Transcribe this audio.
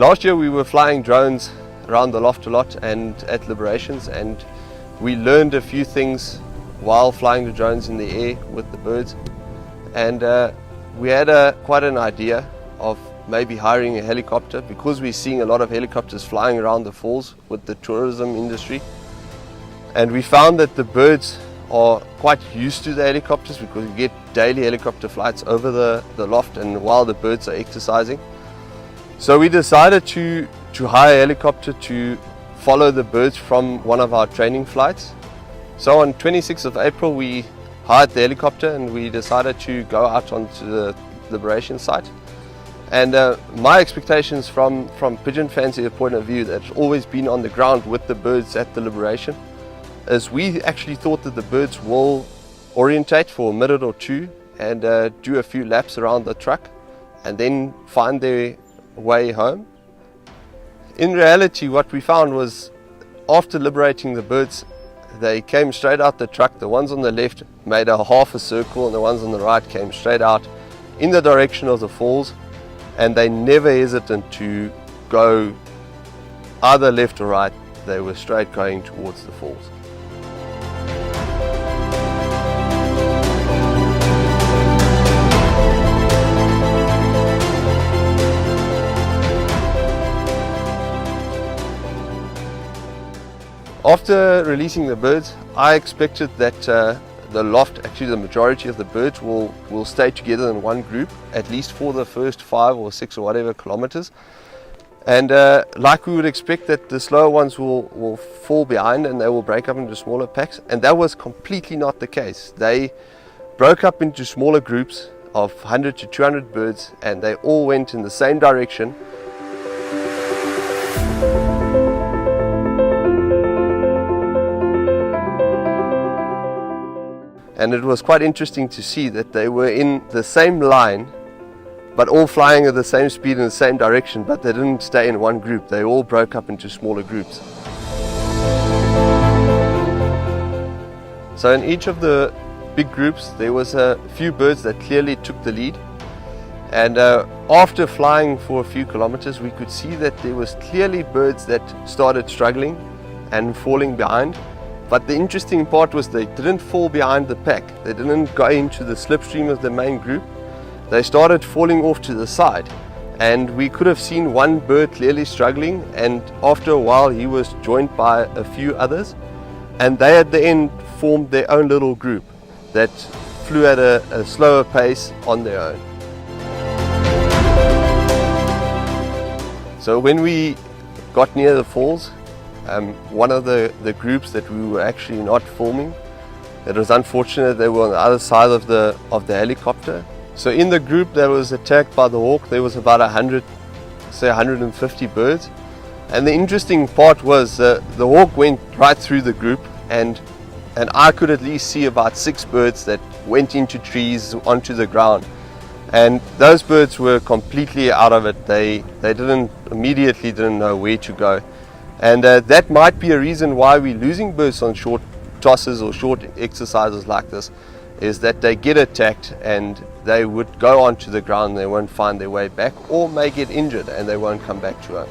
Last year we were flying drones around the loft a lot and at liberations, and we learned a few things while flying the drones in the air with the birds, and we had quite an idea of maybe hiring a helicopter, because we're seeing a lot of helicopters flying around the falls with the tourism industry, and we found that the birds are quite used to the helicopters because you get daily helicopter flights over the loft and while the birds are exercising. So we decided to hire a helicopter to follow the birds from one of our training flights. So on 26th of April we hired the helicopter and we decided to go out onto the liberation site. And my expectations from pigeon fancier point of view, that's always been on the ground with the birds at the liberation, is we actually thought that the birds will orientate for a minute or two and do a few laps around the truck and then find their way home. In reality, what we found was, after liberating the birds, they came straight out the truck. The ones on the left made a half a circle and the ones on the right came straight out in the direction of the falls, and they never hesitated to go either left or right. They were straight going towards the falls. After releasing the birds, I expected that the loft, actually the majority of the birds will stay together in one group, at least for the first 5 or 6 or whatever kilometers. And like we would expect, that the slower ones will fall behind and they will break up into smaller packs. And that was completely not the case. They broke up into smaller groups of 100 to 200 birds, and they all went in the same direction. And it was quite interesting to see that they were in the same line, but all flying at the same speed in the same direction, but they didn't stay in one group. They all broke up into smaller groups. So in each of the big groups, there was a few birds that clearly took the lead. And after flying for a few kilometers, we could see that there was clearly birds that started struggling and falling behind. But the interesting part was they didn't fall behind the pack. They didn't go into the slipstream of the main group. They started falling off to the side. And we could have seen one bird clearly struggling, and after a while he was joined by a few others. And they at the end formed their own little group that flew at a slower pace on their own. So when we got near the falls, one of the groups that we were actually not filming, it was unfortunate they were on the other side of the helicopter. So in the group that was attacked by the hawk, there was about 150 birds. And the interesting part was the hawk went right through the group, and I could at least see about 6 birds that went into trees, onto the ground. And those birds were completely out of it. They immediately didn't know where to go. And that might be a reason why we're losing birds on short tosses or short exercises like this, is that they get attacked and they would go onto the ground and they won't find their way back, or may get injured and they won't come back to home.